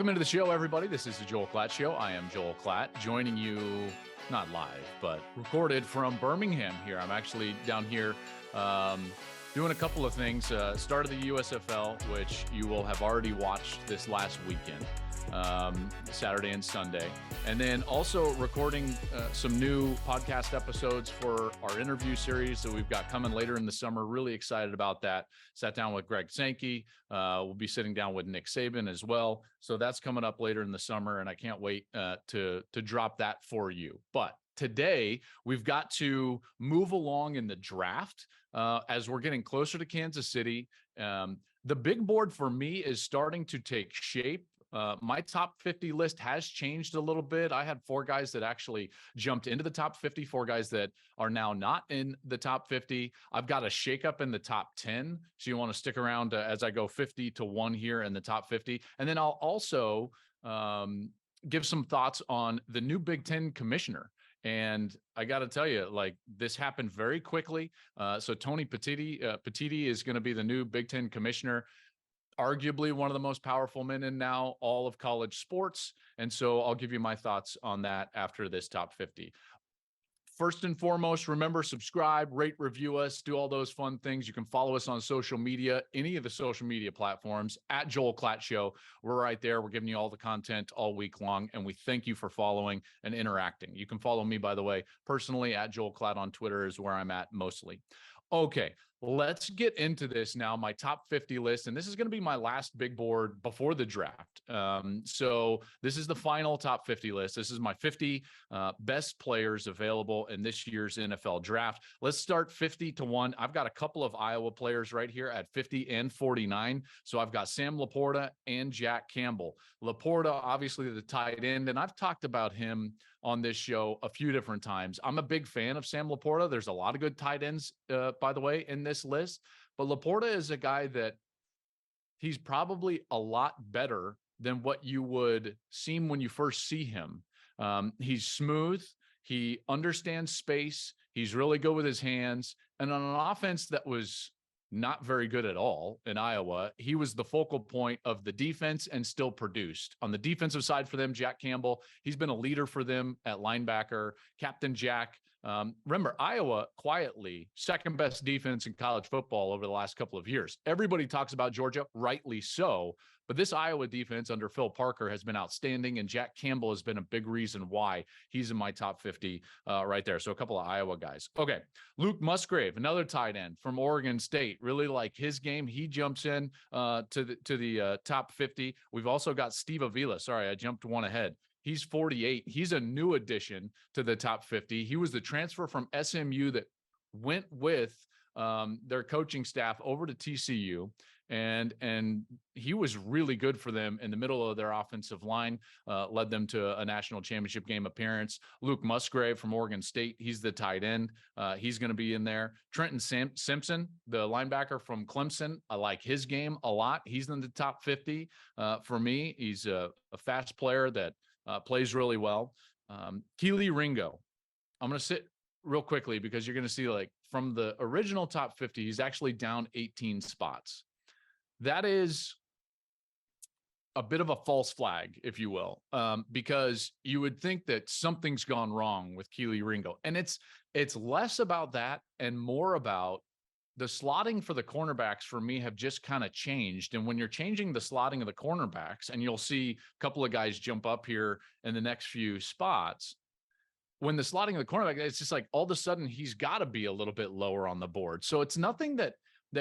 Welcome into the show, everybody. This is the Joel Klatt Show. I am Joel Klatt, joining you, not live, but recorded from Birmingham here. I'm actually down here doing a couple of things. Start of the USFL, which you will have already watched this last weekend, Saturday and Sunday. And then also recording some new podcast episodes for our interview series that we've got coming later in the summer. Really excited about that. Sat down with Greg Sankey. We'll be sitting down with Nick Saban as well. So that's coming up later in the summer, and I can't wait to drop that for you. But today, we've got to move along in the draft as we're getting closer to Kansas City. The big board for me is starting to take shape. My top 50 list has changed a little bit. I had 4 guys that actually jumped into the top 50, 4 guys that are now not in the top 50. I've got a shakeup in the top 10. So you want to stick around as I go 50 to 1 here in the top 50. And then I'll also give some thoughts on the new Big Ten commissioner. And I got to tell you, like, this happened very quickly. So Tony Petitti is going to be the new Big Ten commissioner, arguably one of the most powerful men in now all of college sports. And so I'll give you my thoughts on that after this top 50. First and foremost, remember, subscribe, rate, review us, do all those fun things. You can follow us on social media, any of the social media platforms, at Joel Klatt Show. We're right there. We're giving you all the content all week long, and we thank you for following and interacting. You can follow me, by the way, personally, at Joel Klatt on Twitter is where I'm at mostly. Okay, let's get into this now, my top 50 list, and this is going to be my last big board before the draft. So this is the final top 50 list. This is my 50 best players available in this year's NFL draft. Let's start 50 to 1. I've got a couple of Iowa players right here at 50 and 49. So I've got Sam Laporta and Jack Campbell. Laporta, obviously the tight end, and I've talked about him on this show a few different times. I'm a big fan of Sam Laporta. There's a lot of good tight ends, by the way, in this list. But Laporta is a guy that he's probably a lot better than what you would seem when you first see him. He's smooth. He understands space. He's really good with his hands. And on an offense that was not very good at all in Iowa, he was the focal point of the defense and still produced. On the defensive side for them, Jack Campbell, he's been a leader for them at linebacker. Captain Jack. Remember, Iowa, quietly, second best defense in college football over the last couple of years. Everybody talks about Georgia, rightly so, but this Iowa defense under Phil Parker has been outstanding, and Jack Campbell has been a big reason why he's in my top 50 right there. So a couple of Iowa guys. Okay, Luke Musgrave, another tight end from Oregon State. Really like his game. He jumps in to the top 50. We've also got Steve Avila. Sorry, I jumped one ahead. He's 48. He's a new addition to the top 50. He was the transfer from SMU that went with their coaching staff over to TCU. And he was really good for them in the middle of their offensive line, led them to a national championship game appearance. Luke Musgrave from Oregon State, he's the tight end. He's going to be in there. Trenton Simpson, the linebacker from Clemson, I like his game a lot. He's in the top 50 for me. He's a fast player that plays really well. Keely Ringo, I'm going to sit real quickly because you're going to see, like, from the original top 50, he's actually down 18 spots. That is a bit of a false flag, if you will, because you would think that something's gone wrong with Keely Ringo. And it's less about that and more about the slotting for the cornerbacks for me have just kind of changed. And when you're changing the slotting of the cornerbacks, and you'll see a couple of guys jump up here in the next few spots, when the slotting of the cornerback, it's just like all of a sudden he's got to be a little bit lower on the board. So it's nothing that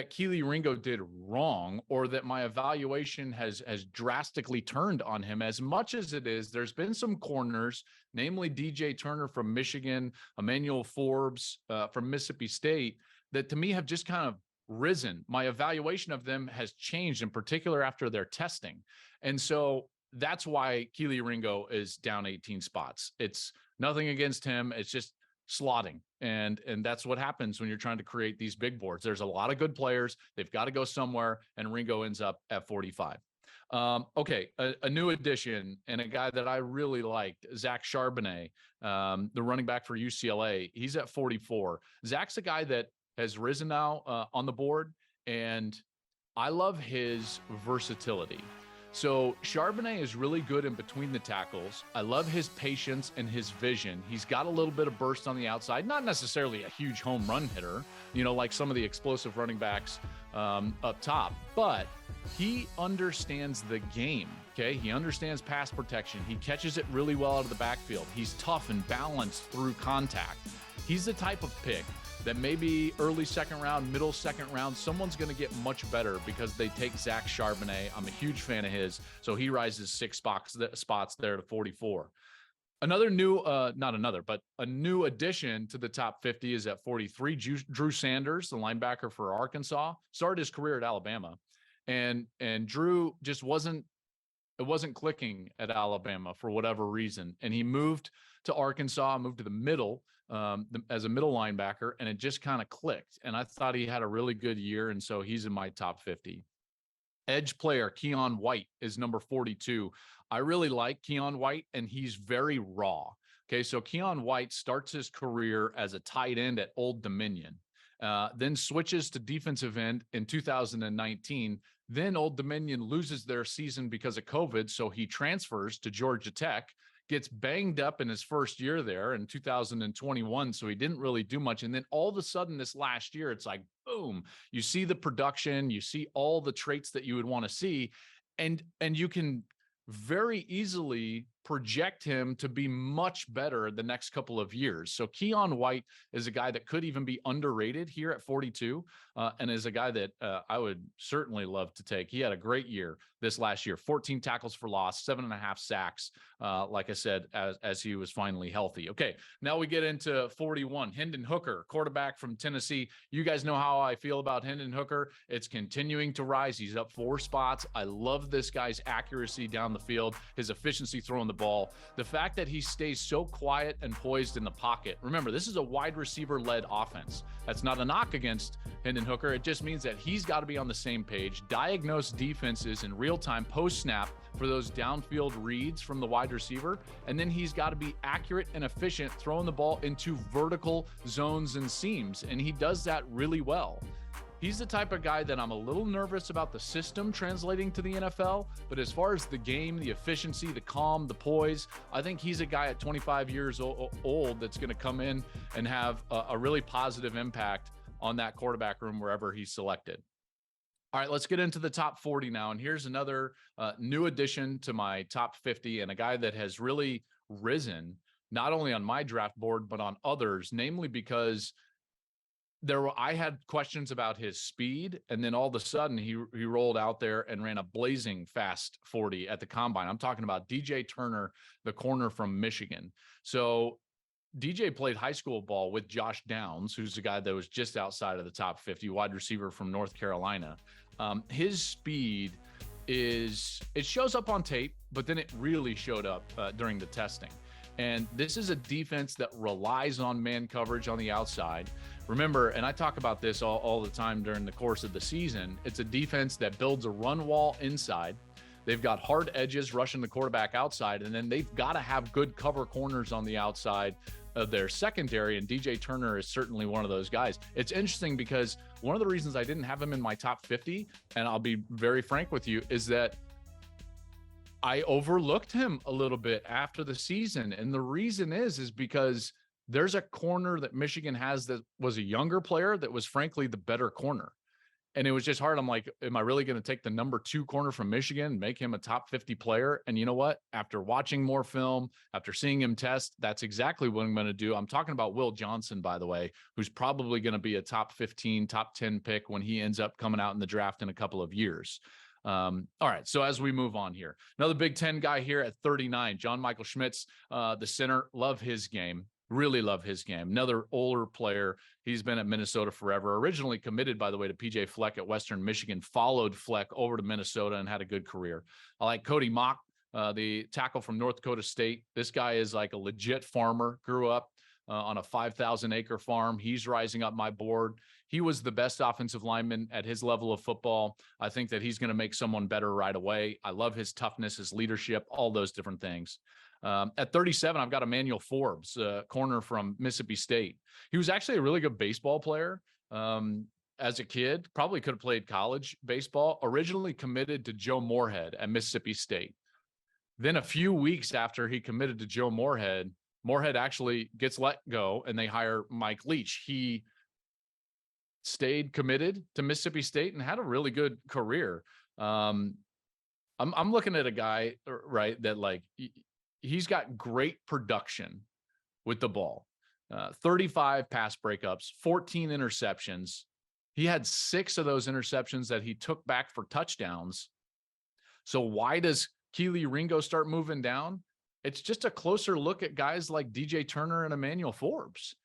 Keely Ringo did wrong or that my evaluation has drastically turned on him, as much as it is there's been some corners, namely DJ Turner from Michigan, Emmanuel Forbes from Mississippi State, that to me have just kind of risen. My evaluation of them has changed, in particular after their testing. And so that's why Keely Ringo is down 18 spots. It's nothing against him. It's just slotting. And that's what happens when you're trying to create these big boards. There's a lot of good players. They've got to go somewhere, and Ringo ends up at 45. Okay, a new addition and a guy that I really liked, Zach Charbonnet, the running back for UCLA. He's at 44. Zach's a guy that has risen now on the board, and I love his versatility. So Charbonnet is really good in between the tackles. I love his patience and his vision. He's got a little bit of burst on the outside, not necessarily a huge home run hitter, like some of the explosive running backs up top, but he understands the game. Okay. He understands pass protection. He catches it really well out of the backfield. He's tough and balanced through contact. He's the type of pick that maybe early second round, middle second round, someone's going to get much better because they take Zach Charbonnet. I'm a huge fan of his. So he rises 6 spots there to 44. A new addition to the top 50 is at 43. Drew Sanders, the linebacker for Arkansas, started his career at Alabama. And Drew just wasn't clicking at Alabama for whatever reason. And he moved to Arkansas, moved to the middle as a middle linebacker, and it just kind of clicked. And I thought he had a really good year, and so he's in my top 50. Edge player Keon White is number 42. I really like Keon White, and he's very raw. Okay, so Keon White starts his career as a tight end at Old Dominion, then switches to defensive end in 2019. Then Old Dominion loses their season because of COVID, so he transfers to Georgia Tech, gets banged up in his first year there in 2021, so he didn't really do much. And then all of a sudden this last year, it's like, boom, you see the production, you see all the traits that you would want to see, and you can very easily project him to be much better the next couple of years. So Keon White is a guy that could even be underrated here at 42, and is a guy that I would certainly love to take. He had a great year this last year, 14 tackles for loss, 7.5 sacks, like I said, as he was finally healthy. Okay, now we get into 41, Hendon Hooker, quarterback from Tennessee. You guys know how I feel about Hendon Hooker. It's continuing to rise. He's up 4 spots. I love this guy's accuracy down the field, his efficiency throwing the ball, the fact that he stays so quiet and poised in the pocket. Remember, this is a wide receiver led offense. That's not a knock against Hendon Hooker. It just means that he's got to be on the same page, diagnose defenses in real time post snap for those downfield reads from the wide receiver. And then he's got to be accurate and efficient throwing the ball into vertical zones and seams. And he does that really well. He's the type of guy that I'm a little nervous about the system translating to the NFL, but as far as the game, the efficiency, the calm, the poise, I think he's a guy at 25 years old that's going to come in and have a really positive impact on that quarterback room wherever he's selected. All right, let's get into the top 40 now. And here's another new addition to my top 50, and a guy that has really risen, not only on my draft board, but on others, namely because I had questions about his speed, and then all of a sudden he rolled out there and ran a blazing fast 40 at the combine. I'm talking about DJ Turner, the corner from Michigan. So DJ played high school ball with Josh Downs, who's the guy that was just outside of the top 50, wide receiver from North Carolina. His speed it shows up on tape, but then it really showed up during the testing. And this is a defense that relies on man coverage on the outside. Remember, and I talk about this all the time during the course of the season, it's a defense that builds a run wall inside. They've got hard edges rushing the quarterback outside, and then they've got to have good cover corners on the outside of their secondary, and DJ Turner is certainly one of those guys. It's interesting because one of the reasons I didn't have him in my top 50, and I'll be very frank with you, is that I overlooked him a little bit after the season. And the reason is because there's a corner that Michigan has that was a younger player that was frankly the better corner. And it was just hard. I'm like, am I really going to take the number 2 corner from Michigan, make him a top 50 player? And you know what? After watching more film, after seeing him test, that's exactly what I'm going to do. I'm talking about Will Johnson, by the way, who's probably going to be a top 15, top 10 pick when he ends up coming out in the draft in a couple of years. All right. So as we move on here, another Big Ten guy here at 39, John Michael Schmitz, the center. Love his game. Really love his game. Another older player. He's been at Minnesota forever. Originally committed, by the way, to PJ Fleck at Western Michigan, followed Fleck over to Minnesota and had a good career. I like Cody Mock, the tackle from North Dakota State. This guy is like a legit farmer, grew up on a 5,000 acre farm. He's rising up my board. He was the best offensive lineman at his level of football. I think that he's going to make someone better right away. I love his toughness, his leadership, all those different things. At 37, I've got Emmanuel Forbes, corner from Mississippi State. He was actually a really good baseball player. as a kid, probably could have played college baseball, originally committed to Joe Moorhead at Mississippi State. Then a few weeks after he committed to Joe Moorhead, Moorhead actually gets let go and they hire Mike Leach. He stayed committed to Mississippi State and had a really good career. I'm looking at a guy, right, that like he's got great production with the ball. 35 pass breakups, 14 interceptions. He had 6 of those interceptions that he took back for touchdowns. So why does Keely Ringo start moving down? It's just a closer look at guys like DJ Turner and Emmanuel Forbes,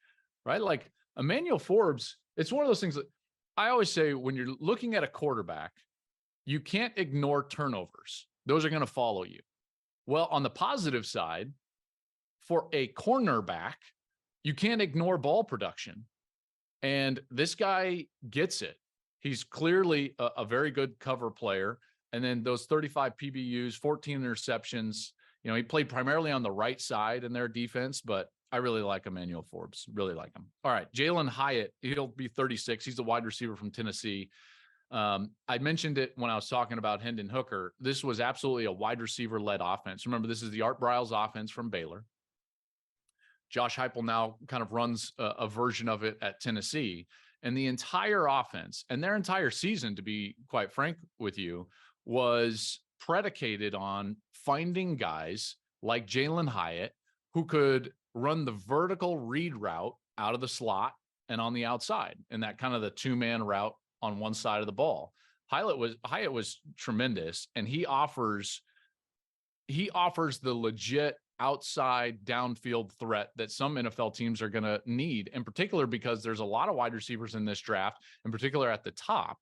right? Like Emmanuel Forbes, it's one of those things that I always say when you're looking at a quarterback, you can't ignore turnovers. Those are going to follow you. Well, on the positive side, for a cornerback, you can't ignore ball production. And this guy gets it. He's clearly a very good cover player. And then those 35 PBUs, 14 interceptions, you know, he played primarily on the right side in their defense, but I really like Emmanuel Forbes, really like him. All right, Jalen Hyatt, he'll be 36. He's the wide receiver from Tennessee. I mentioned it when I was talking about Hendon Hooker. This was absolutely a wide receiver-led offense. Remember, this is the Art Briles offense from Baylor. Josh Heupel now kind of runs a version of it at Tennessee. And the entire offense and their entire season, to be quite frank with you, was predicated on finding guys like Jalen Hyatt who could run the vertical read route out of the slot and on the outside, and that kind of the 2-man route on one side of the ball. Hyatt was tremendous, and he offers the legit outside downfield threat that some NFL teams are going to need, in particular because there's a lot of wide receivers in this draft, in particular at the top,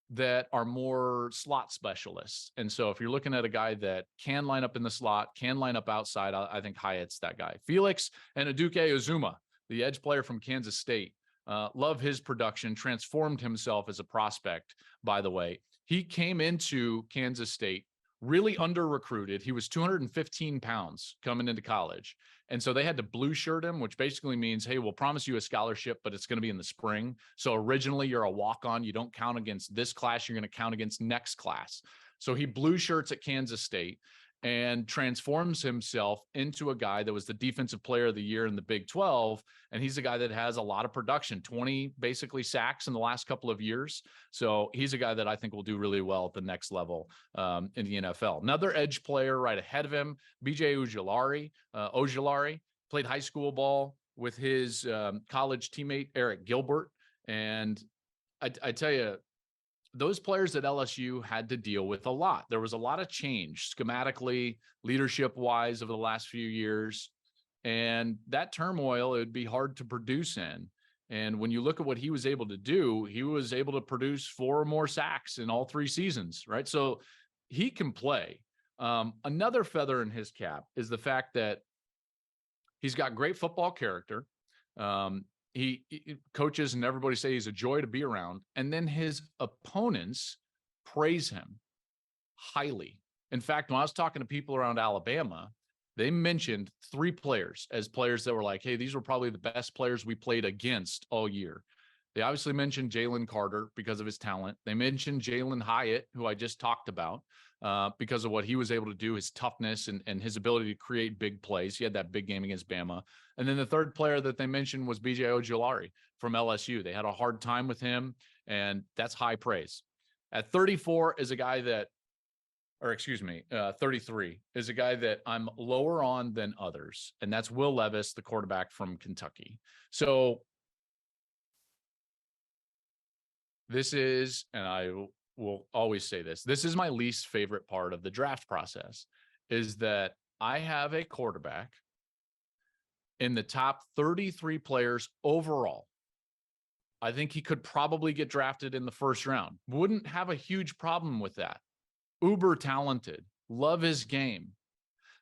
that are more slot specialists. And so if you're looking at a guy that can line up in the slot, can line up outside, I think Hyatt's that guy. Felix and Aduke Uzuma, the edge player from Kansas State, love his production, transformed himself as a prospect, by the way. He came into Kansas State really under-recruited. He was 215 pounds coming into college. And so they had to blue shirt him, which basically means, hey, we'll promise you a scholarship, but it's going to be in the spring. So originally you're a walk-on. You don't count against this class. You're going to count against next class. So he blue shirts at Kansas State and transforms himself into a guy that was the defensive player of the year in the Big 12. And he's a guy that has a lot of production, 20 basically sacks in the last couple of years. So he's a guy that I think will do really well at the next level in the NFL. Another edge player right ahead of him, BJ Ojulari, played high school ball with his college teammate, Eric Gilbert. And I tell you, those players at LSU had to deal with a lot. There was a lot of change schematically, leadership-wise over the last few years. And that turmoil, it would be hard to produce in. And when you look at what he was able to do, he was able to produce 4 or more sacks in all 3 seasons, right? So he can play. Another feather in his cap is the fact that he's got great football character. He coaches and everybody say he's a joy to be around. And then his opponents praise him highly. In fact, when I was talking to people around Alabama, they mentioned 3 players as players that were like, hey, these were probably the best players we played against all year. They obviously mentioned Jalen Carter because of his talent. They mentioned Jalen Hyatt, who I just talked about, because of what he was able to do, his toughness and his ability to create big plays. He had that big game against Bama. And then the third player that they mentioned was BJ Ojulari from LSU. They had a hard time with him, and that's high praise. At 34 is a guy that, 33 is a guy that I'm lower on than others, and that's Will Levis, the quarterback from Kentucky. So this is, and I will always say this is my least favorite part of the draft process, is that I have a quarterback in the top 33 players overall. I think he could probably get drafted in the first round. Wouldn't have a huge problem with that. Uber talented, love his game.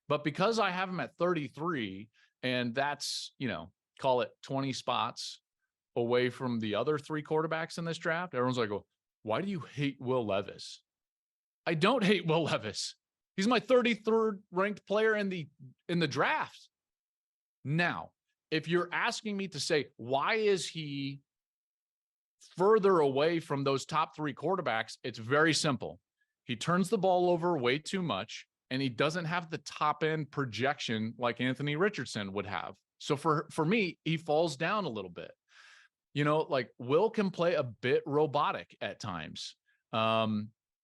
But because I have him at 33, and that's, call it 20 spots away from the other 3 quarterbacks in this draft, everyone's like, well, why do you hate Will Levis? I don't hate Will Levis. He's my 33rd ranked player in the draft. Now, if you're asking me to say, why is he further away from those top 3 quarterbacks, it's very simple. He turns the ball over way too much, and he doesn't have the top end projection like Anthony Richardson would have. So for me, he falls down a little bit. Like Will can play a bit robotic at times.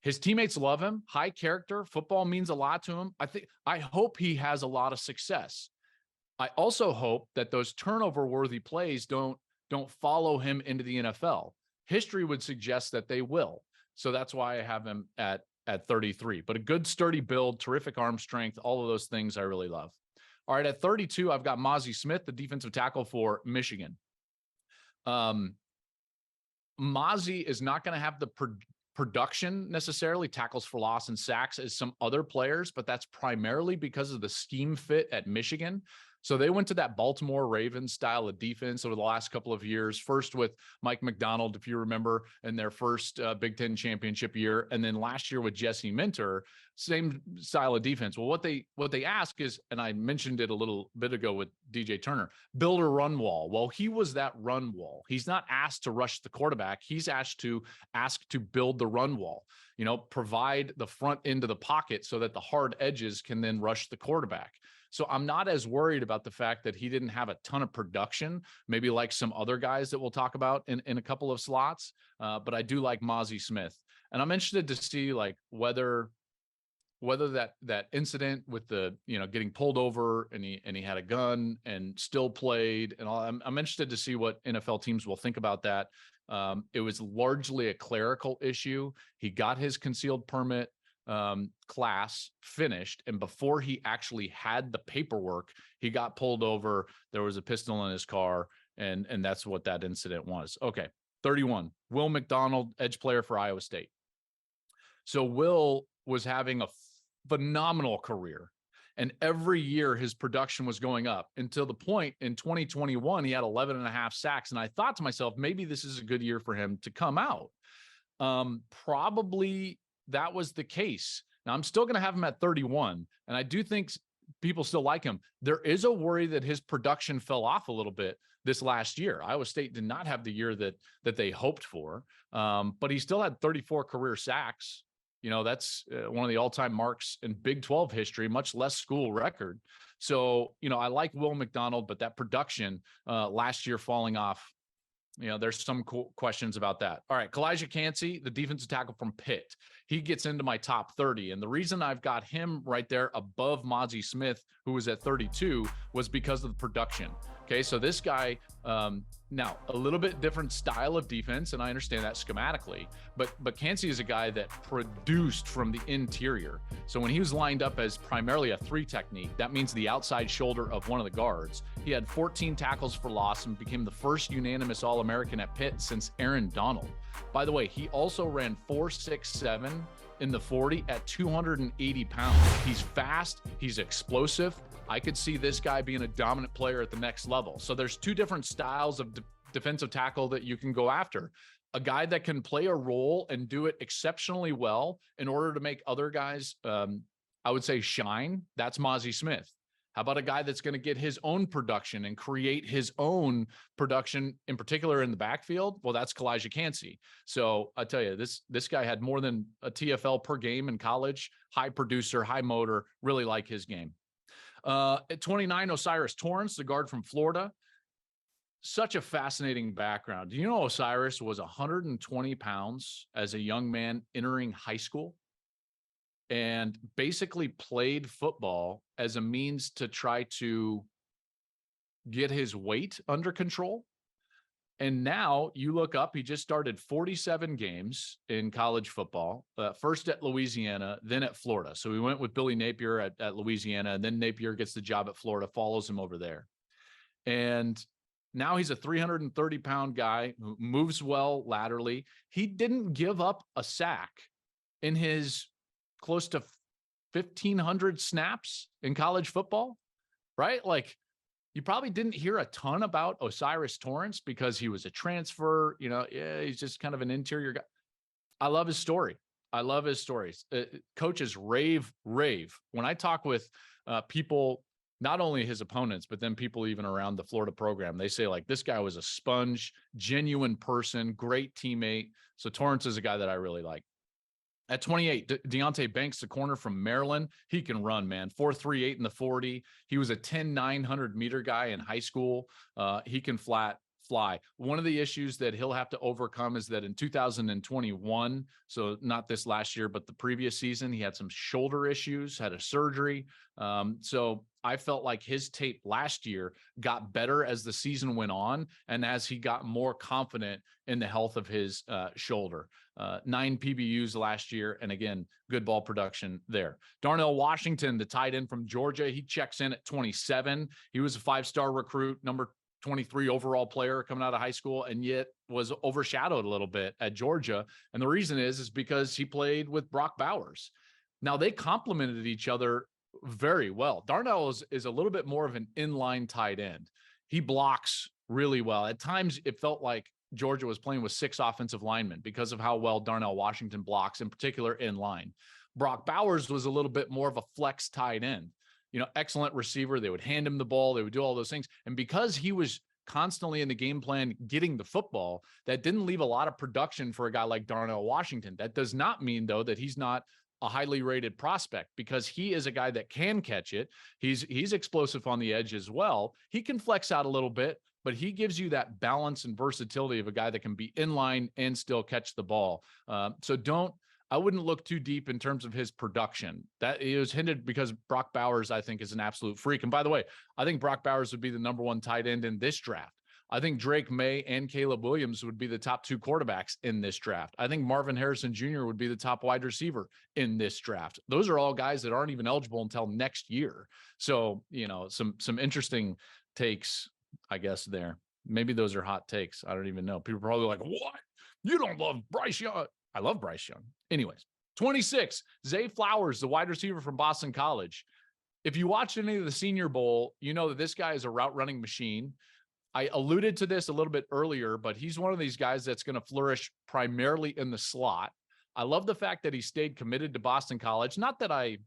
His teammates love him, high character. Football means a lot to him. I hope he has a lot of success. I also hope that those turnover-worthy plays don't follow him into the NFL. History would suggest that they will. So that's why I have him at 33. But a good, sturdy build, terrific arm strength, all of those things I really love. All right, at 32, I've got Mazi Smith, the defensive tackle for Michigan. Mazi is not going to have the production necessarily, tackles for loss and sacks, as some other players, but that's primarily because of the scheme fit at Michigan. So they went to that Baltimore Ravens style of defense over the last couple of years, first with Mike McDonald, if you remember, in their first Big Ten championship year. And then last year with Jesse Minter, same style of defense. Well, what they ask is, and I mentioned it a little bit ago with DJ Turner, build a run wall. Well, he was that run wall. He's not asked to rush the quarterback. He's asked to build the run wall, provide the front end of the pocket so that the hard edges can then rush the quarterback. So I'm not as worried about the fact that he didn't have a ton of production, maybe like some other guys that we'll talk about in a couple of slots. But I do like Mazi Smith. And I'm interested to see like whether that incident with the, getting pulled over and he had a gun and still played and all, I'm interested to see what NFL teams will think about that. It was largely a clerical issue. He got his concealed permit class finished, and before he actually had the paperwork, he got pulled over. There was a pistol in his car, and that's what that incident was. Okay, 31, Will McDonald, edge player for Iowa State. So Will was having a phenomenal career, and every year his production was going up until the point in 2021 he had 11 and a half sacks, and I thought to myself, maybe this is a good year for him to come out. Probably that was the case. Now I'm still going to have him at 31, and I do think people still like him. There is a worry that his production fell off a little bit this last year. Iowa State did not have the year that they hoped for, but he still had 34 career sacks. That's one of the all-time marks in Big 12 history, much less school record. So, I like Will McDonald, but that production last year falling off, there's some questions about that. All right, Kalijah Kancey, the defensive tackle from Pitt. He gets into my top 30. And the reason I've got him right there above Mazi Smith, who was at 32, was because of the production. Okay, so this guy, now a little bit different style of defense, and I understand that schematically, but Kancey is a guy that produced from the interior. So when he was lined up as primarily a 3 technique, that means the outside shoulder of one of the guards, he had 14 tackles for loss and became the first unanimous All-American at Pitt since Aaron Donald. By the way, he also ran 4.67 in the 40 at 280 pounds. He's fast, he's explosive. I could see this guy being a dominant player at the next level. So there's 2 different styles of defensive tackle that you can go after. A guy that can play a role and do it exceptionally well in order to make other guys, I would say, shine. That's Mazi Smith. How about a guy that's going to get his own production and create his own production, in particular in the backfield? Well, that's Kalijah Kancey. So I tell you, this guy had more than a TFL per game in college. High producer, high motor. Really like his game. At 29, Osiris Torrance, the guard from Florida. Such a fascinating background. Do you know Osiris was 120 pounds as a young man entering high school and basically played football as a means to try to get his weight under control? And now you look up, he just started 47 games in college football, first at Louisiana, then at Florida. So we went with Billy Napier at Louisiana, and then Napier gets the job at Florida, follows him over there. And now he's a 330-pound guy who moves well laterally. He didn't give up a sack in his close to 1,500 snaps in college football, right? Like, you probably didn't hear a ton about Osiris Torrance because he was a transfer. He's just kind of an interior guy. I love his story. I love his stories. Coaches rave. When I talk with people not only his opponents, but then people even around the Florida program, they say like this guy was a sponge, genuine person, great teammate. So Torrance is a guy that I really like. At 28, Deontay Banks, the corner from Maryland, he can run, man. 4.38 in the 40. He was a 10,900-meter guy in high school. He can fly. One of the issues that he'll have to overcome is that in 2021, so not this last year, but the previous season, he had some shoulder issues, had a surgery. So I felt like his tape last year got better as the season went on and as he got more confident in the health of his shoulder. 9 PBUs last year, and again, good ball production there. Darnell Washington, the tight end from Georgia, he checks in at 27. He was a 5-star recruit, number 23 overall player coming out of high school, and yet was overshadowed a little bit at Georgia. And the reason is because he played with Brock Bowers. Now, they complemented each other very well. Darnell is a little bit more of an inline tight end. He blocks really well. At times, it felt like Georgia was playing with 6 offensive linemen because of how well Darnell Washington blocks, in particular in line. Brock Bowers was a little bit more of a flex tight end. Excellent receiver. They would hand him the ball. They would do all those things. And because he was constantly in the game plan getting the football, that didn't leave a lot of production for a guy like Darnell Washington. That does not mean, though, that he's not a highly rated prospect, because he is a guy that can catch it. He's explosive on the edge as well. He can flex out a little bit, but he gives you that balance and versatility of a guy that can be in line and still catch the ball. I wouldn't look too deep in terms of his production. That it was hindered because Brock Bowers, I think, is an absolute freak. And by the way, I think Brock Bowers would be the number 1 tight end in this draft. I think Drake May and Caleb Williams would be the top 2 quarterbacks in this draft. I think Marvin Harrison Jr. would be the top wide receiver in this draft. Those are all guys that aren't even eligible until next year. So, some interesting takes, I guess, there. Maybe those are hot takes. I don't even know. People are probably like, what? You don't love Bryce Young. I love Bryce Young. Anyways, 26, Zay Flowers, the wide receiver from Boston College. If you watched any of the Senior Bowl, you know that this guy is a route running machine. I alluded to this a little bit earlier, but he's one of these guys that's going to flourish primarily in the slot. I love the fact that he stayed committed to Boston College. Not that I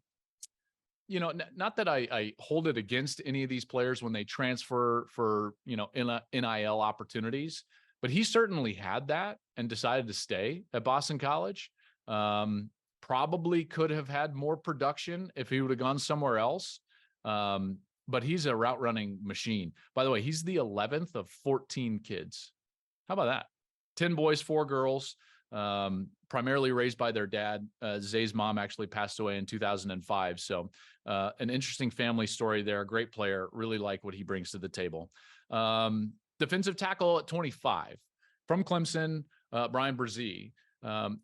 hold it against any of these players when they transfer for, NIL opportunities, but he certainly had that and decided to stay at Boston College. Probably could have had more production if he would have gone somewhere else. But he's a route running machine. By the way, he's the 11th of 14 kids. How about that? 10 boys, 4 girls, primarily raised by their dad. Zay's mom actually passed away in 2005. So an interesting family story there. A great player. Really like what he brings to the table. Defensive tackle at 25 from Clemson, Brian Brzee.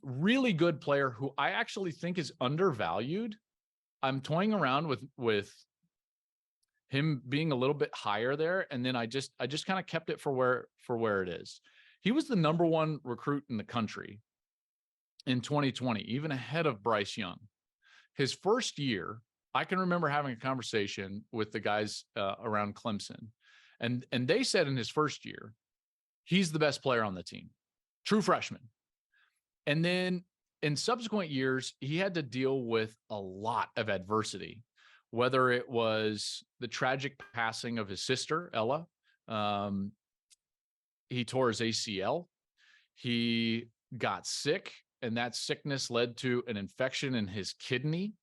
Really good player who I actually think is undervalued. I'm toying around with him being a little bit higher there, and then I just kind of kept it for where it is. He was the number 1 recruit in the country in 2020, even ahead of Bryce Young. His first year, I can remember having a conversation with the guys around Clemson, and they said in his first year, he's the best player on the team, true freshman. And then in subsequent years, he had to deal with a lot of adversity, whether it was the tragic passing of his sister, Ella. He tore his ACL. He got sick, and that sickness led to an infection in his kidney.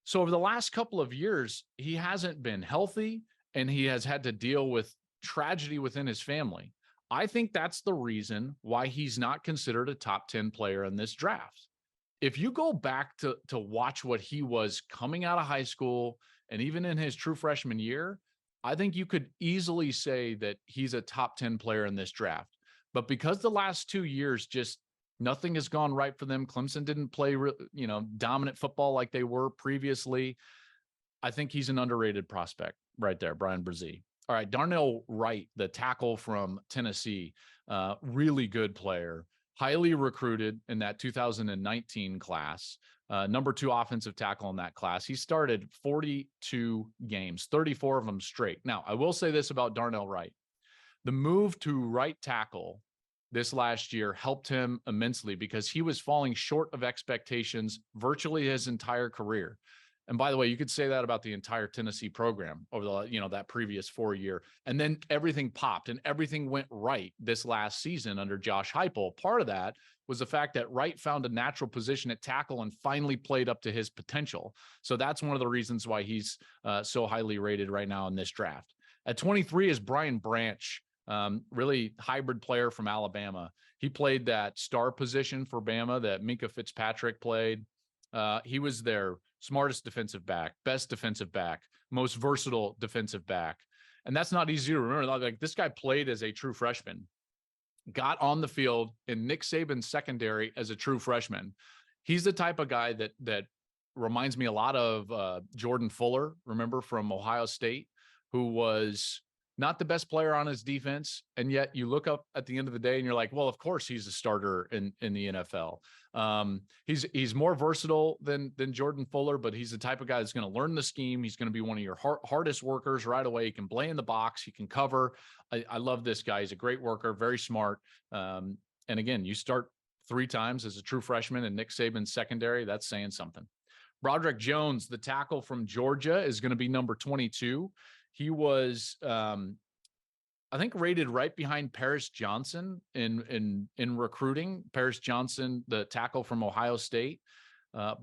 So over the last couple of years, he hasn't been healthy, and he has had to deal with tragedy within his family. I think that's the reason why he's not considered a top 10 player in this draft. If you go back to watch what he was coming out of high school and even in his true freshman year, I think you could easily say that he's a top 10 player in this draft. But because the last 2 years, just nothing has gone right for them. Clemson didn't play, dominant football like they were previously. I think he's an underrated prospect right there, Brian Brzee. All right, Darnell Wright, the tackle from Tennessee, really good player, highly recruited in that 2019 class, number 2 offensive tackle in that class. He started 42 games, 34 of them straight. Now, I will say this about Darnell Wright. The move to right tackle this last year helped him immensely because he was falling short of expectations virtually his entire career. And by the way, you could say that about the entire Tennessee program over the, that previous 4-year. And then everything popped and everything went right this last season under Josh Heupel. Part of that was the fact that Wright found a natural position at tackle and finally played up to his potential. So that's one of the reasons why he's so highly rated right now in this draft. At 23 is Brian Branch, really hybrid player from Alabama. He played that star position for Bama that Minka Fitzpatrick played. He was their smartest defensive back, best defensive back, most versatile defensive back. And that's not easy to remember. Like, this guy played as a true freshman, got on the field in Nick Saban's secondary as a true freshman. He's the type of guy that reminds me a lot of Jordan Fuller, remember, from Ohio State, who was not the best player on his defense. And yet you look up at the end of the day and you're like, well, of course he's a starter in the NFL. He's more versatile than Jordan Fuller, but he's the type of guy that's going to learn the scheme. He's going to be one of your hardest workers right away. He can play in the box. He can cover. I love this guy. He's a great worker, very smart. And again, you start 3 times as a true freshman in Nick Saban's secondary. That's saying something. Broderick Jones, the tackle from Georgia, is going to be number 22. He was, I think, rated right behind Paris Johnson in recruiting. Paris Johnson, the tackle from Ohio State.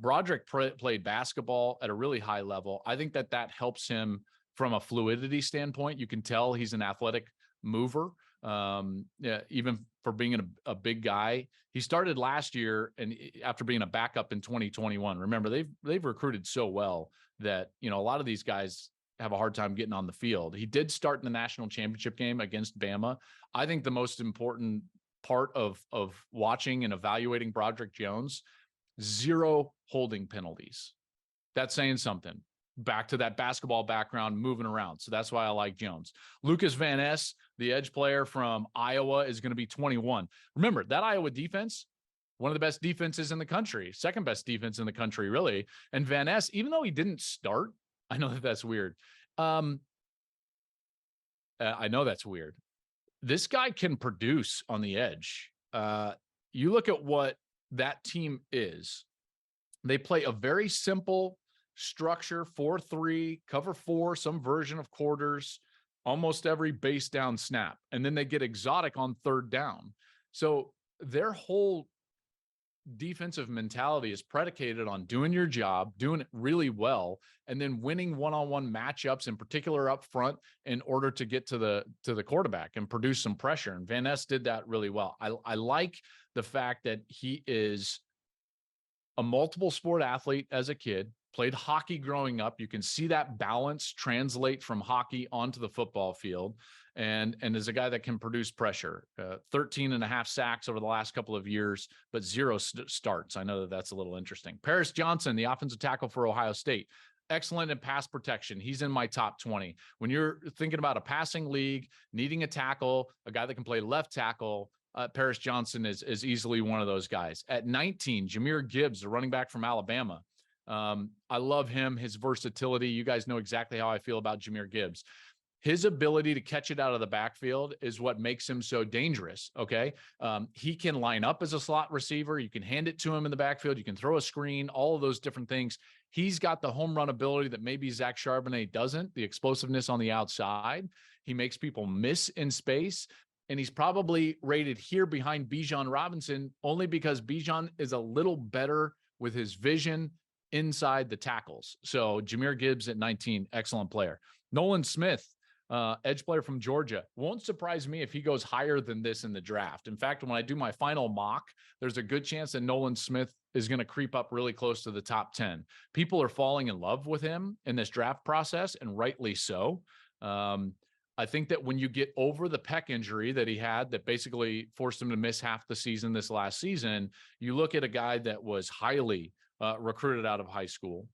Broderick played basketball at a really high level. I think that helps him from a fluidity standpoint. You can tell he's an athletic mover, even for being a big guy. He started last year, and after being a backup in 2021. Remember, they've recruited so well that a lot of these guys have a hard time getting on the field. He did start in the national championship game against Bama. I think the most important part of watching and evaluating Broderick Jones, 0 holding penalties. That's saying something. Back to that basketball background, moving around. So that's why I like Jones. Lucas Van Ness, the edge player from Iowa, is going to be 21. Remember, that Iowa defense, one of the best defenses in the country, second best defense in the country, really. And Van Ness, even though he didn't start, I know that's weird. I know that's weird. This guy can produce on the edge. You look at what that team is. They play a very simple structure, 4-3, cover 4, some version of quarters, almost every base down snap. And then they get exotic on 3rd down. So their whole defensive mentality is predicated on doing your job, doing it really well, and then winning one-on-one matchups, in particular up front, in order to get to the quarterback and produce some pressure. And Van Ness did that really well. I like the fact that he is a multiple sport athlete as a kid, played hockey growing up. You can see that balance translate from hockey onto the football field, and is a guy that can produce pressure. 13 and a half sacks over the last couple of years, but 0 starts. I know that's a little interesting. Paris Johnson, the offensive tackle for Ohio State, excellent in pass protection. He's in my top 20. When you're thinking about a passing league, needing a tackle, a guy that can play left tackle, Paris Johnson is easily one of those guys. At 19, Jahmyr Gibbs, the running back from Alabama. I love him, his versatility. You guys know exactly how I feel about Jahmyr Gibbs. His ability to catch it out of the backfield is what makes him so dangerous. Okay. He can line up as a slot receiver. You can hand it to him in the backfield. You can throw a screen, all of those different things. He's got the home run ability that maybe Zach Charbonnet doesn't, the explosiveness on the outside. He makes people miss in space. And he's probably rated here behind Bijan Robinson only because Bijan is a little better with his vision inside the tackles. So Jahmyr Gibbs at 19, excellent player. Nolan Smith, edge player from Georgia. Won't surprise me if he goes higher than this in the draft. In fact, when I do my final mock, there's a good chance that Nolan Smith is going to creep up really close to the top 10. People are falling in love with him in this draft process, and rightly so. I think that when you get over the pec injury that he had that basically forced him to miss half the season this last season, you look at a guy that was highly recruited out of high school.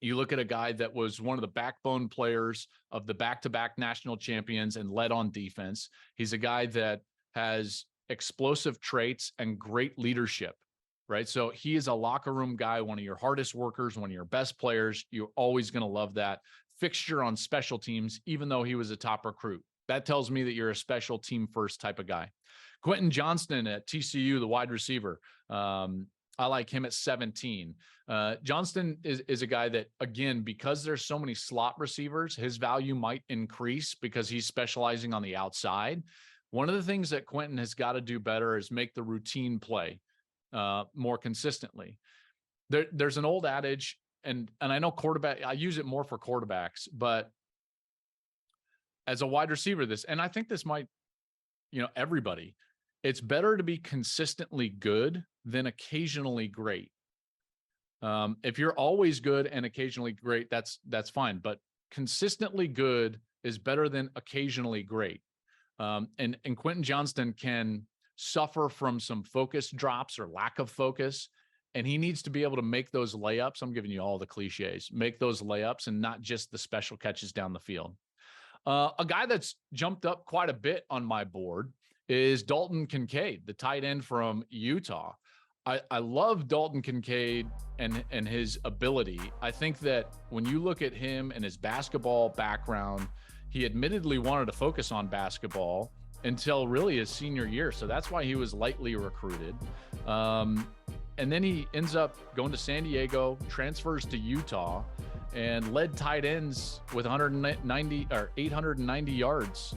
You look at a guy that was one of the backbone players of the back-to-back national champions and led on defense. He's a guy that has explosive traits and great leadership, right? So he is a locker room guy, one of your hardest workers, one of your best players. You're always going to love that. Fixture on special teams, even though he was a top recruit. That tells me that you're a special team first type of guy. Quentin Johnston at TCU, the wide receiver. I like him at 17. Johnston is a guy that, again, because there's so many slot receivers, his value might increase because he's specializing on the outside. One of the things that Quentin has got to do better is make the routine play more consistently. There's an old adage, and I know quarterback, I use it more for quarterbacks, but as a wide receiver, and I think this might, everybody, it's better to be consistently good than occasionally great. If you're always good and occasionally great, that's fine. But consistently good is better than occasionally great. And Quentin Johnston can suffer from some focus drops or lack of focus, and he needs to be able to make those layups. I'm giving you all the cliches, make those layups and not just the special catches down the field. A guy that's jumped up quite a bit on my board is Dalton Kincaid, the tight end from Utah. I love Dalton Kincaid and his ability. I think that when you look at him and his basketball background, he admittedly wanted to focus on basketball until really his senior year. So that's why he was lightly recruited. And then he ends up going to San Diego, transfers to Utah, and led tight ends with 890 yards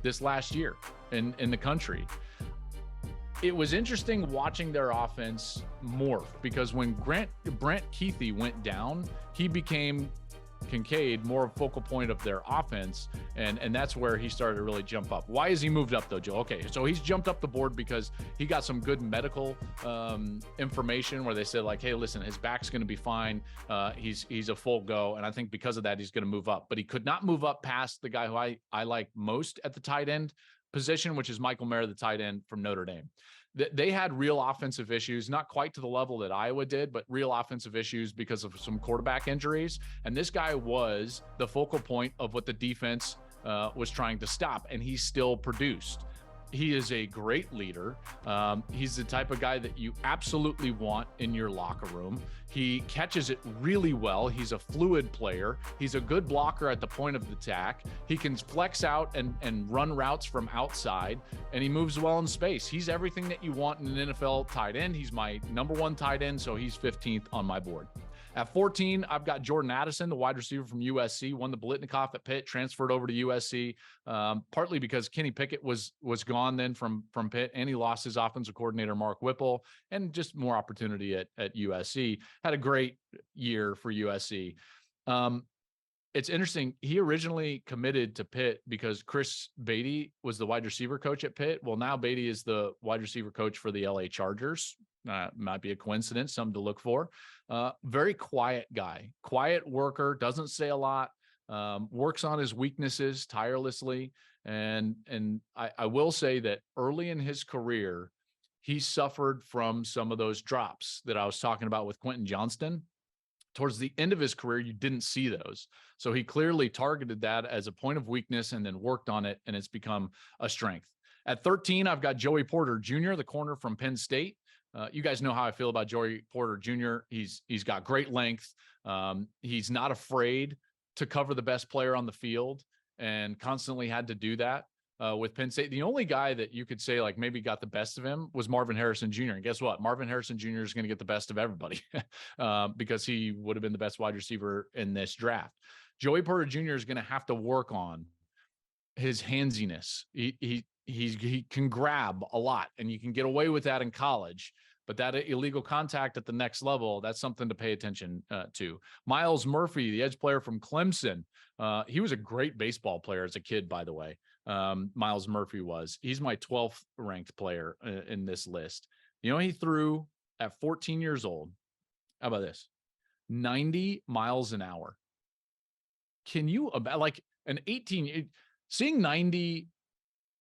this last year in the country. It was interesting watching their offense morph because when Brent Keithy went down, he became Kincaid more a focal point of their offense, and that's where he started to really jump up. Why has he moved up though, Joe? Okay, so he's jumped up the board because he got some good medical information where they said like, hey, listen, his back's going to be fine. He's a full go, and I think because of that he's going to move up. But he could not move up past the guy who I like most at the tight end position, which is Michael Mayer, the tight end from Notre Dame. They had real offensive issues, not quite to the level that Iowa did, but real offensive issues because of some quarterback injuries. And this guy was the focal point of what the defense was trying to stop, and he still produced. He is a great leader. He's the type of guy that you absolutely want in your locker room. He catches it really well. He's a fluid player. He's a good blocker at the point of the attack. He can flex out and run routes from outside, and he moves well in space. He's everything that you want in an NFL tight end. He's my number one tight end, so he's 15th on my board. At 14, I've got Jordan Addison, the wide receiver from USC, won the Blitnikoff at Pitt, transferred over to USC, partly because Kenny Pickett was gone then from Pitt, and he lost his offensive coordinator, Mark Whipple, and just more opportunity at USC. Had a great year for USC. It's interesting. He originally committed to Pitt because Chris Beatty was the wide receiver coach at Pitt. Well, now Beatty is the wide receiver coach for the LA Chargers. Might be a coincidence, something to look for. Very quiet guy, quiet worker, doesn't say a lot, works on his weaknesses tirelessly. And I will say that early in his career, he suffered from some of those drops that I was talking about with Quentin Johnston. Towards the end of his career, you didn't see those. So he clearly targeted that as a point of weakness and then worked on it, and it's become a strength. At 13, I've got Joey Porter Jr., the corner from Penn State. You guys know how I feel about Joey Porter Jr. He's got great length. He's not afraid to cover the best player on the field and constantly had to do that with Penn State. The only guy that you could say like maybe got the best of him was Marvin Harrison Jr. And guess what? Marvin Harrison Jr. is going to get the best of everybody because he would have been the best wide receiver in this draft. Joey Porter Jr. is going to have to work on his handsiness. He can grab a lot, and you can get away with that in college, but that illegal contact at the next level, that's something to pay attention to. Miles Murphy, the edge player from Clemson. He was a great baseball player as a kid, by the way. Miles Murphy was. He's my 12th ranked player in this list. You know, he threw at 14 years old. How about this? 90 miles an hour. Can you, like an 18, seeing 90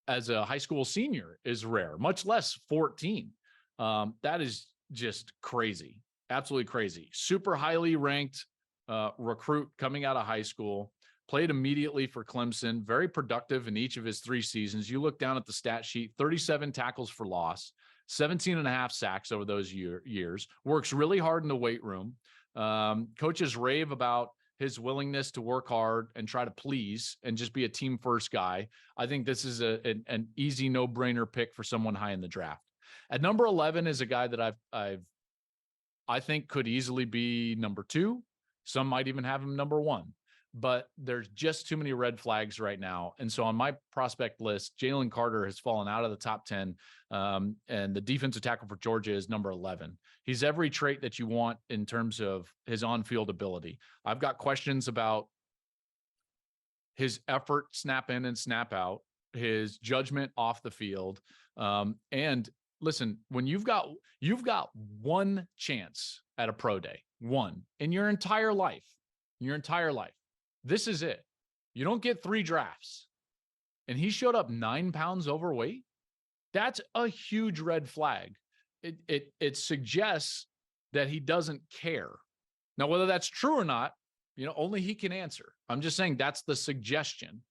as a high school senior is rare, much less 14. That is just crazy. Absolutely crazy. Super highly ranked recruit coming out of high school, played immediately for Clemson, very productive in each of his 3 seasons. You look down at the stat sheet, 37 tackles for loss, 17 and a half sacks over those years, works really hard in the weight room. Coaches rave about his willingness to work hard and try to please and just be a team first guy. I think this is an easy no-brainer pick for someone high in the draft. At number 11 is a guy that I think could easily be number 2. Some might even have him number 1, but there's just too many red flags right now. And so on my prospect list, Jalen Carter has fallen out of the top 10, and the defensive tackle for Georgia is number 11. He's every trait that you want in terms of his on-field ability. I've got questions about his effort, snap in and snap out, his judgment off the field. And listen, when you've got one chance at a pro day, one in your entire life, this is it. You don't get 3 drafts. And he showed up 9 pounds overweight. That's a huge red flag. It suggests that he doesn't care. Now, whether that's true or not, only he can answer. I'm just saying that's the suggestion.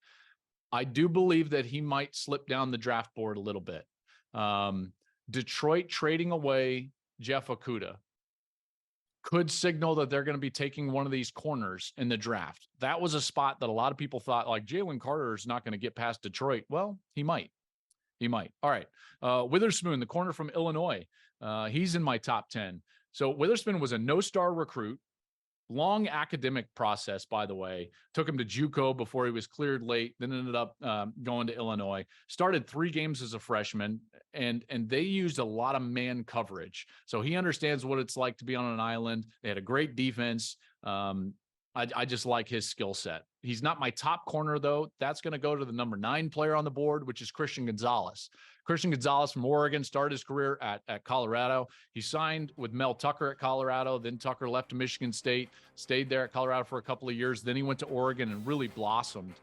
I do believe that he might slip down the draft board a little bit. Detroit trading away Jeff Okudah could signal that they're going to be taking one of these corners in the draft. That was a spot that a lot of people thought, like, Jalen Carter is not going to get past Detroit. Well, he might. All right. Witherspoon, the corner from Illinois. He's in my top 10. So Witherspoon was a no-star recruit. Long academic process, by the way. Took him to JUCO before he was cleared late, then ended up going to Illinois. Started 3 games as a freshman, and they used a lot of man coverage. So he understands what it's like to be on an island. They had a great defense. I just like his skill set. He's not my top corner, though. That's going to go to the number 9 player on the board, which is Christian Gonzalez. Christian Gonzalez from Oregon started his career at Colorado. He signed with Mel Tucker at Colorado. Then Tucker left to Michigan State, stayed there at Colorado for a couple of years. Then he went to Oregon and really blossomed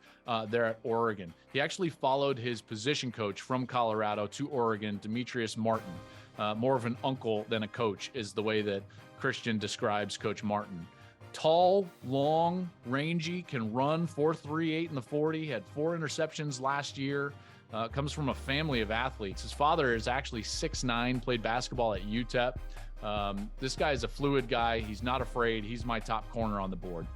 there at Oregon. He actually followed his position coach from Colorado to Oregon, Demetrius Martin. More of an uncle than a coach is the way that Christian describes Coach Martin. Tall, long, rangy, can run 4.38 in the 40, had 4 interceptions last year, comes from a family of athletes. His father is actually 6'9", played basketball at UTEP. This guy is a fluid guy. He's not afraid. He's my top corner on the board.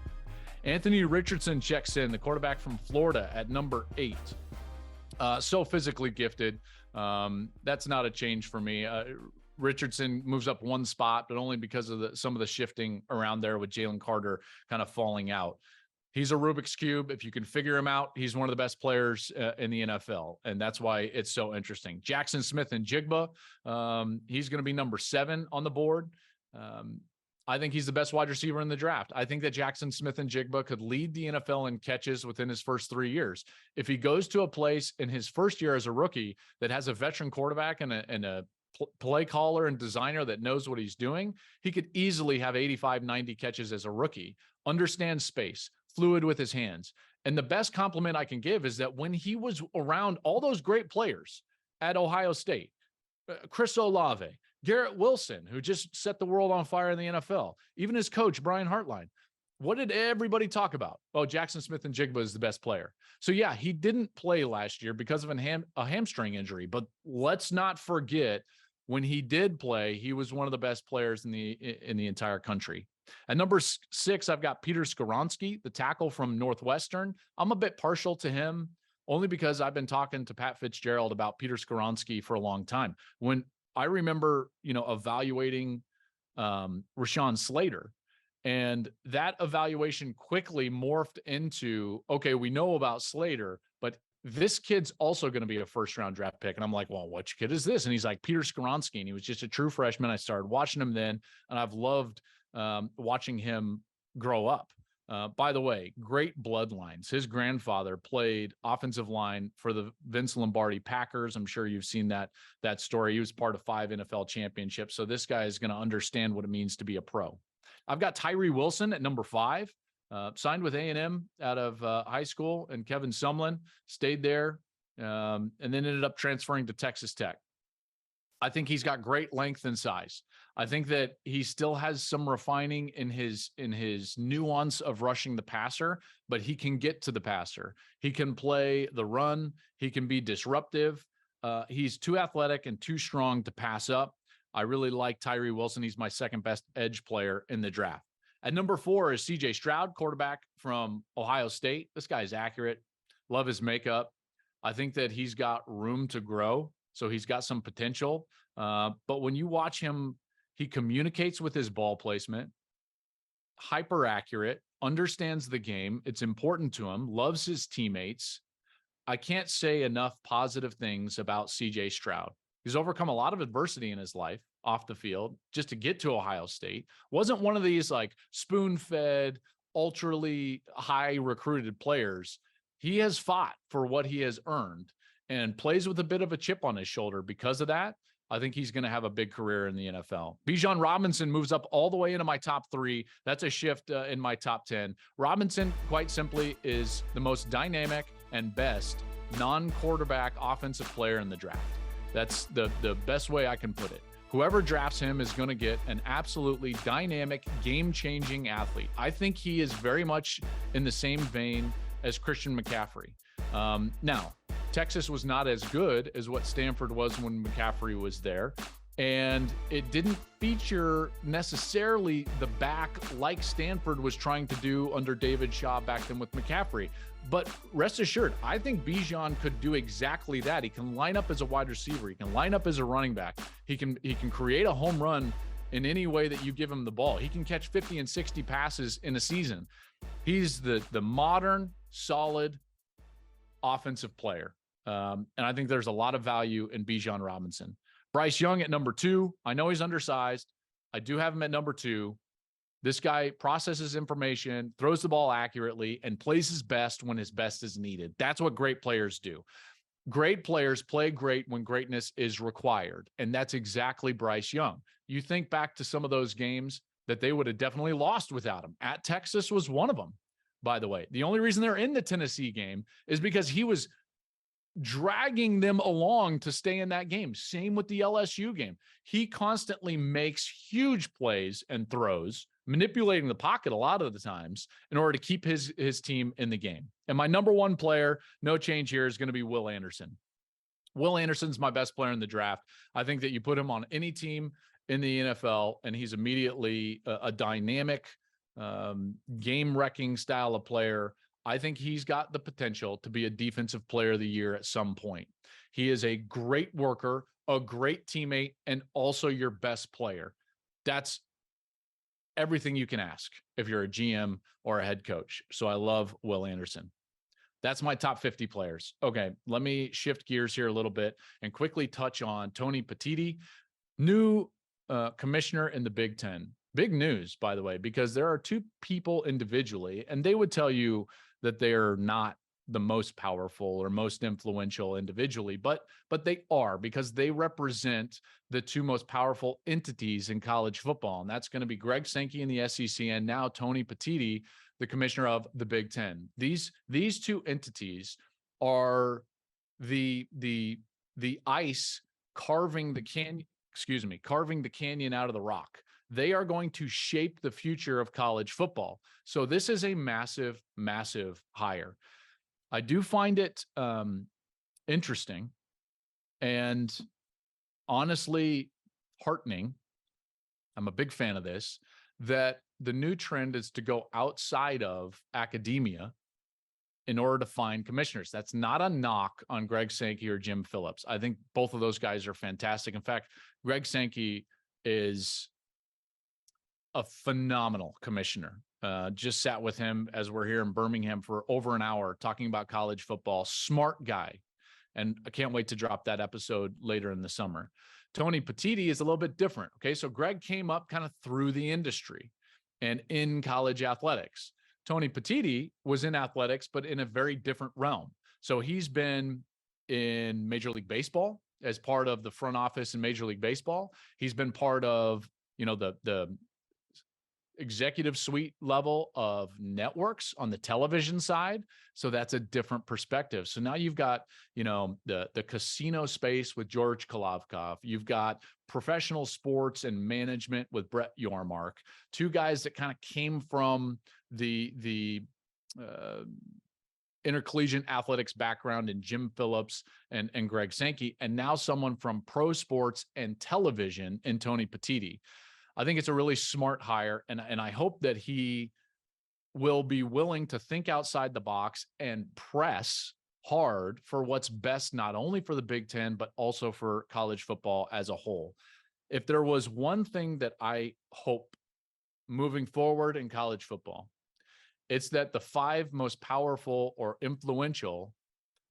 Anthony Richardson checks in, the quarterback from Florida at number 8. So physically gifted. That's not a change for me. Richardson moves up 1 spot, but only because of some of the shifting around there with Jalen Carter kind of falling out. He's a Rubik's Cube. If you can figure him out, he's one of the best players in the NFL, and that's why it's so interesting. Jackson Smith-Njigba, he's going to be number 7 on the board. I think he's the best wide receiver in the draft. I think that Jackson Smith-Njigba could lead the NFL in catches within his first 3 years. If he goes to a place in his first year as a rookie that has a veteran quarterback and a play caller and designer that knows what he's doing, he could easily have 85, 90 catches as a rookie, understands space, fluid with his hands. And the best compliment I can give is that when he was around all those great players at Ohio State, Chris Olave, Garrett Wilson, who just set the world on fire in the NFL, even his coach, Brian Hartline, what did everybody talk about? Oh, Jackson Smith-Njigba is the best player. So yeah, he didn't play last year because of a hamstring injury, but let's not forget, when he did play, he was one of the best players in the entire country. At number 6, I've got Peter Skoronski, the tackle from Northwestern. I'm a bit partial to him only because I've been talking to Pat Fitzgerald about Peter Skoronski for a long time. When I remember, evaluating Rashawn Slater, and that evaluation quickly morphed into, okay, we know about Slater, but this kid's also going to be a first-round draft pick. And I'm like, well, which kid is this? And he's like, Peter Skoronski. And he was just a true freshman. I started watching him then, and I've loved watching him grow up. By the way, great bloodlines. His grandfather played offensive line for the Vince Lombardi Packers. I'm sure you've seen that story. He was part of 5 NFL championships. So this guy is going to understand what it means to be a pro. I've got Tyree Wilson at number 5. Signed with A&M out of high school, and Kevin Sumlin stayed there and then ended up transferring to Texas Tech. I think he's got great length and size. I think that he still has some refining in his nuance of rushing the passer, but he can get to the passer. He can play the run. He can be disruptive. He's too athletic and too strong to pass up. I really like Tyree Wilson. He's my second best edge player in the draft. At number 4 is C.J. Stroud, quarterback from Ohio State. This guy's accurate. Love his makeup. I think that he's got room to grow, so he's got some potential. But when you watch him, he communicates with his ball placement, hyper accurate, understands the game. It's important to him, loves his teammates. I can't say enough positive things about CJ Stroud. He's overcome a lot of adversity in his life off the field just to get to Ohio State. Wasn't one of these like spoon-fed, ultra high recruited players. He has fought for what he has earned and plays with a bit of a chip on his shoulder because of that. I think he's going to have a big career in the NFL. Bijan Robinson moves up all the way into my top 3. That's a shift in my top 10. Robinson, quite simply, is the most dynamic and best non-quarterback offensive player in the draft. That's the best way I can put it. Whoever drafts him is going to get an absolutely dynamic, game-changing athlete. I think he is very much in the same vein as Christian McCaffrey. Now, Texas was not as good as what Stanford was when McCaffrey was there. And it didn't feature necessarily the back like Stanford was trying to do under David Shaw back then with McCaffrey. But rest assured, I think Bijan could do exactly that. He can line up as a wide receiver. He can line up as a running back. He can create a home run in any way that you give him the ball. He can catch 50 and 60 passes in a season. He's the modern, solid offensive player. And I think there's a lot of value in Bijan Robinson. Bryce Young at number 2. I know he's undersized. I do have him at number 2. This guy processes information, throws the ball accurately, and plays his best when his best is needed. That's what great players do. Great players play great when greatness is required. And that's exactly Bryce Young. You think back to some of those games that they would have definitely lost without him. At Texas was one of them, by the way. The only reason they're in the Tennessee game is because he was dragging them along to stay in that game. Same with the LSU game. He constantly makes huge plays and throws, manipulating the pocket a lot of the times in order to keep his team in the game. And my number 1 player, no change here, is going to be Will Anderson. Will Anderson's my best player in the draft. I think that you put him on any team in the NFL, and he's immediately a dynamic, game-wrecking style of player. I think he's got the potential to be a defensive player of the year at some point. He is a great worker, a great teammate, and also your best player. That's everything you can ask if you're a GM or a head coach. So I love Will Anderson. That's my top 50 players. Okay, let me shift gears here a little bit and quickly touch on Tony Petitti, new commissioner in the Big Ten. Big news, by the way, because there are 2 people individually, and they would tell you that they're not the most powerful or most influential individually, but they are, because they represent the 2 most powerful entities in college football. And that's going to be Greg Sankey in the SEC and now Tony Petitti, the commissioner of the Big Ten. These 2 entities are the ice carving the canyon out of the rock. They are going to shape the future of college football. So this is a massive, massive hire. I do find it interesting and honestly heartening. I'm a big fan of this, that the new trend is to go outside of academia in order to find commissioners. That's not a knock on Greg Sankey or Jim Phillips. I think both of those guys are fantastic. In fact, Greg Sankey is a phenomenal commissioner. Just sat with him as we're here in Birmingham for over an hour talking about college football. Smart guy. And I can't wait to drop that episode later in the summer. Tony Petitti is a little bit different. Okay, so Greg came up kind of through the industry and in college athletics. Tony Petitti was in athletics, but in a very different realm. So he's been in Major League Baseball as part of the front office in Major League Baseball. He's been part of, the executive suite level of networks on the television side. So that's a different perspective. So now you've got, the casino space with George Kolovkov. You've got professional sports and management with Brett Yormark, 2 guys that kind of came from the intercollegiate athletics background in Jim Phillips and Greg Sankey, and now someone from pro sports and television in Tony Petitti. I think it's a really smart hire, and I hope that he will be willing to think outside the box and press hard for what's best, not only for the Big Ten, but also for college football as a whole. If there was one thing that I hope moving forward in college football, it's that the 5 most powerful or influential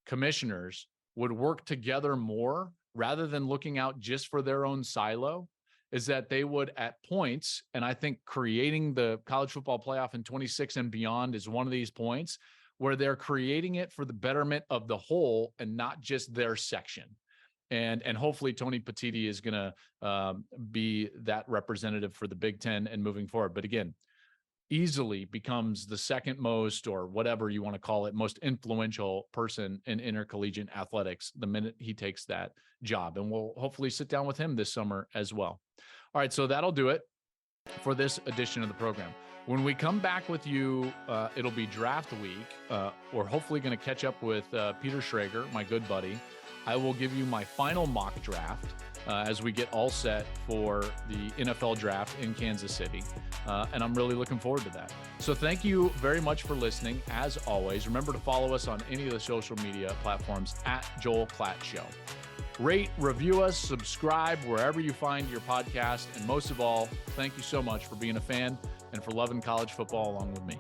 commissioners would work together more rather than looking out just for their own silo, is that they would at points, and I think creating the college football playoff in 26 and beyond is one of these points where they're creating it for the betterment of the whole and not just their section. And hopefully Tony Petitti is going to be that representative for the Big Ten and moving forward. But again, easily becomes the second most, or whatever you want to call it, most influential person in intercollegiate athletics the minute he takes that job. And we'll hopefully sit down with him this summer as well. All right, so that'll do it for this edition of the program. When we come back with you, it'll be draft week. We're hopefully going to catch up with Peter Schrager, my good buddy. I will give you my final mock draft as we get all set for the NFL draft in Kansas City. And I'm really looking forward to that. So thank you very much for listening. As always, remember to follow us on any of the social media platforms at Joel Klatt Show. Rate, review us, subscribe wherever you find your podcast. And most of all, thank you so much for being a fan and for loving college football along with me.